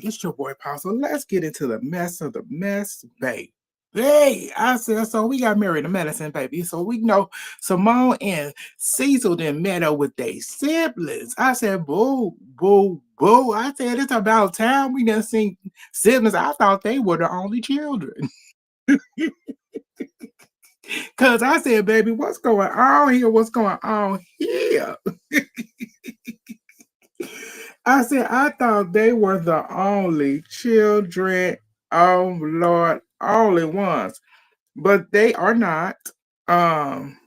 it's your boy Paul. So let's get into the mess of the mess, babe. Hey, I said, so we got married to medicine, baby. So we know Simone and Cecil then met up with their siblings. I said, boo, boo, boo. I said, it's about time we done seen siblings. I thought they were the only children. Because I said, baby, what's going on here? What's going on here? I said, I thought they were the only children. Oh, Lord, only ones. But they are not. Um,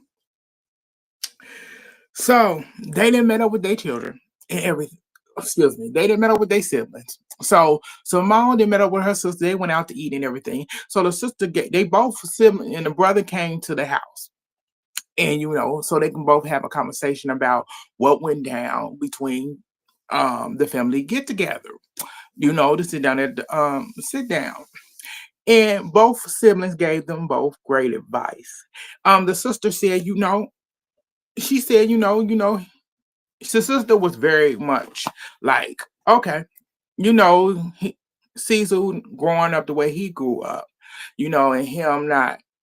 so they didn't met up with their children and everything. Excuse me. They didn't met up with their siblings. So mom didn't met up with her sister. They went out to eat and everything. So the sister, they both siblings and the brother came to the house. And so they can both have a conversation about what went down between the family get together. To sit down at the sit down. And both siblings gave them both great advice. The sister said, she said, the sister was very much like, okay, Cecil growing up the way he grew up, and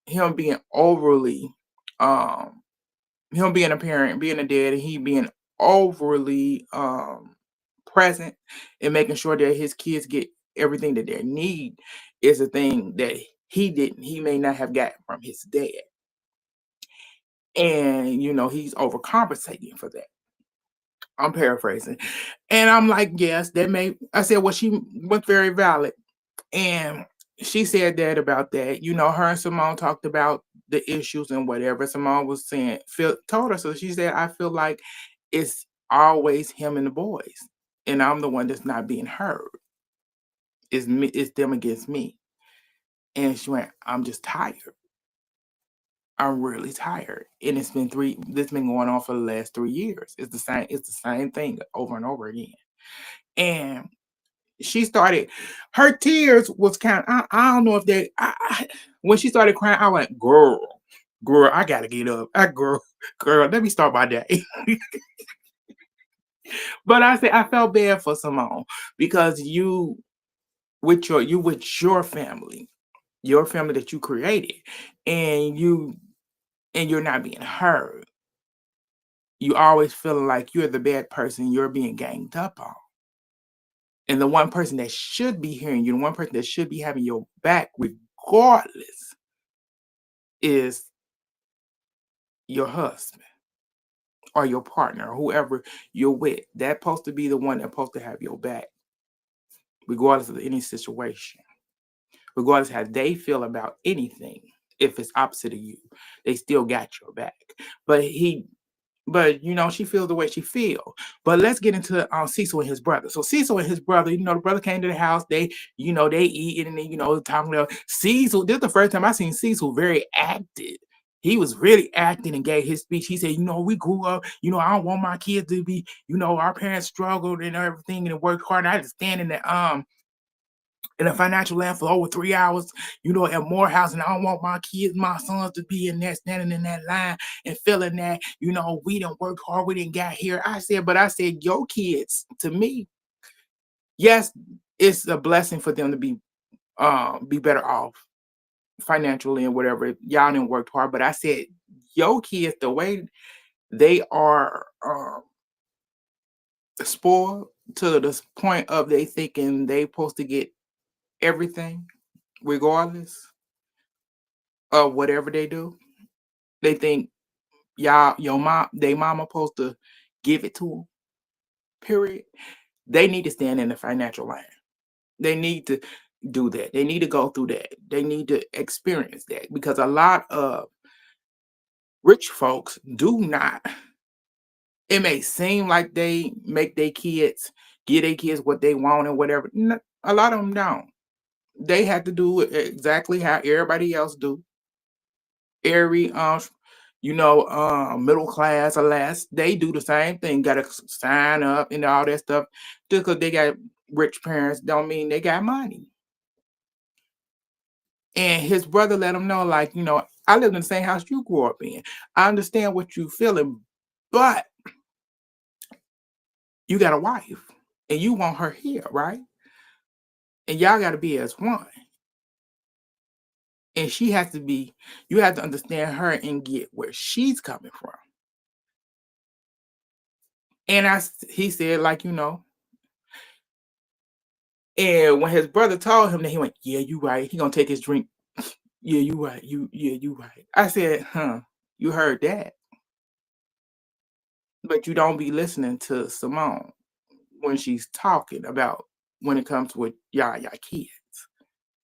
him being overly, him being a parent, being a dad, and he being overly present and making sure that his kids get everything that they need is a thing that he may not have gotten from his dad. And he's overcompensating for that. I'm paraphrasing. And I'm like, yes, I said, well, she was very valid. And she said that about that. Her and Simone talked about the issues and whatever. Simone was saying, told her. So she said, I feel like it's always him and the boys. And I'm the one that's not being heard. It's them against me. And she went, I'm just tired. I'm really tired. And this been going on for the last 3 years. It's the same thing over and over again. And she started, her tears was kind of, I don't know if when she started crying, I went, girl, I gotta get up. Girl, let me start my day. But I said, I felt bad for Simone because you with your family that you created, and you're not being heard. You always feeling like you're the bad person, you're being ganged up on. And the one person that should be hearing you, the one person that should be having your back regardless, is your husband or your partner or whoever you're with. That's supposed to be the one that's supposed to have your back, regardless of any situation, regardless of how they feel about anything. If it's opposite of you, they still got your back. But she feels the way she feel. But let's get into Cecil and his brother. So Cecil and his brother, the brother came to the house. They eat and they, talking about Cecil. This is the first time I seen Cecil very active. He was really acting and gave his speech. He said, we grew up, I don't want my kids to be, our parents struggled and everything and worked hard. I just stand in the financial land for over 3 hours, at Morehouse, and I don't want my kids, my sons to be in there standing in that line and feeling that, we didn't work hard, we didn't get here. I said, your kids, to me, yes, it's a blessing for them to be better off financially and whatever. Y'all didn't work hard, but I said, your kids, the way they are spoiled to the point of they thinking they supposed to get everything regardless of whatever they do. They think they mama supposed to give it to them. Period. They need to stand in the financial line. They need to do that. They need to go through that. They need to experience that, because a lot of rich folks do not. It may seem like they make their kids, give their kids what they want and whatever. No, a lot of them don't. They have to do it exactly how everybody else do. Every middle class or less, they do the same thing. Gotta sign up and all that stuff. Just because they got rich parents don't mean they got money. And his brother let him know, like, I live in the same house you grew up in. I understand what you feeling, but you got a wife and you want her here, right? and y'all got to be as one. And she has to be, you have to understand her and get where she's coming from. And he said, like, and when his brother told him that, he went, yeah, you right. He gonna take his drink. Yeah, you right. You right. I said, you heard that. But you don't be listening to Simone when she's talking about when it comes with y'all kids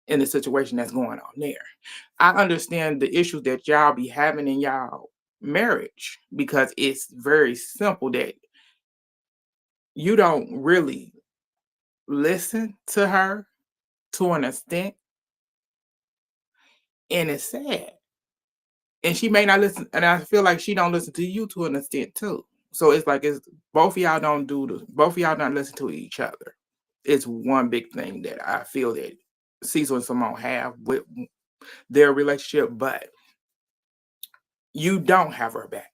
and the situation that's going on there. I understand the issues that y'all be having in y'all marriage because it's very simple that you don't really listen to her to an extent, and it's sad. And she may not listen, and I feel like she don't listen to you to an extent too. So it's like it's both of y'all don't do the both of y'all not listen to each other. It's one big thing that I feel that Cecil and Simone have with their relationship, but you don't have her back.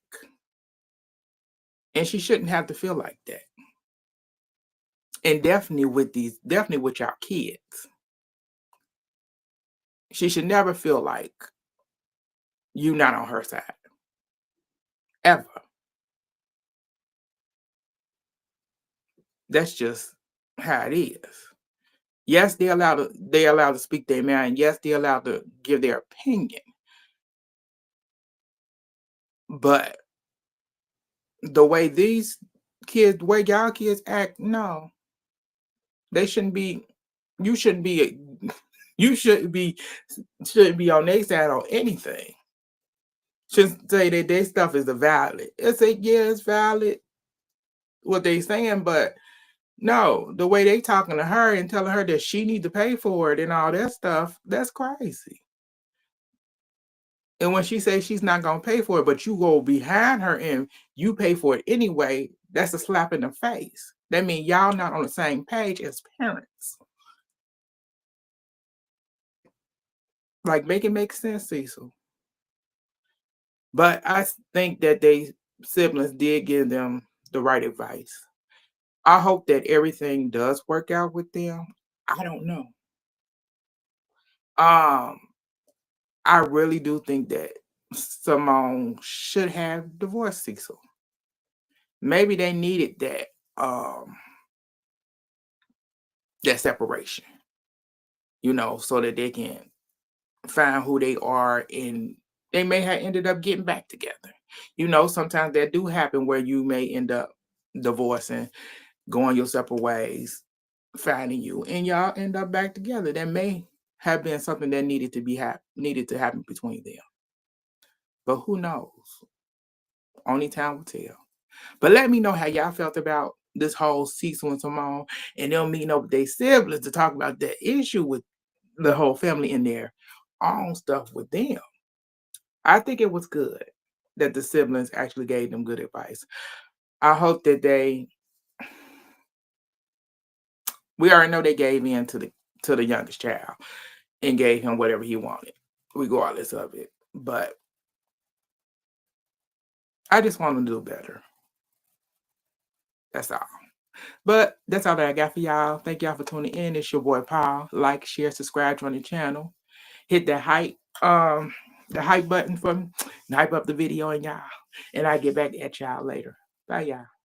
And she shouldn't have to feel like that. And definitely with y'all kids. She should never feel like you not on her side. Ever. That's just how it is. Yes, they allowed to speak their mind. Yes, they're allowed to give their opinion. But the way the way y'all kids act, no, they shouldn't be. You shouldn't be. You shouldn't be on their side on anything. Shouldn't say that their stuff is valid. It's say yeah, it's valid what they saying, but no, the way they talking to her and telling her that she need to pay for it and all that stuff, that's crazy. And when she says she's not gonna pay for it, but you go behind her and you pay for it anyway, that's a slap in the face. That means y'all not on the same page as parents. Like, make it make sense, Cecil. But I think that they siblings did give them the right advice. I hope that everything does work out with them. I don't know. Um, I really do think that Simone should have divorced Cecil. Maybe they needed that separation, so that they can find who they are and they may have ended up getting back together. Sometimes that do happen where you may end up divorcing, going your separate ways, finding you, and y'all end up back together. That may have been something that needed to happen between them. But who knows? Only time will tell. But let me know how y'all felt about this whole Cecil and Simone and them meeting up with their siblings to talk about that issue with the whole family in their own stuff with them. I think it was good that the siblings actually gave them good advice. I hope that we already know they gave in to the youngest child and gave him whatever he wanted, regardless of it. But I just want them to do better. That's all. But that's all that I got for y'all. Thank y'all for tuning in. It's your boy Paul. Like, share, subscribe, join the channel. Hit the hype button for me. And hype up the video and y'all. And I'll get back at y'all later. Bye y'all.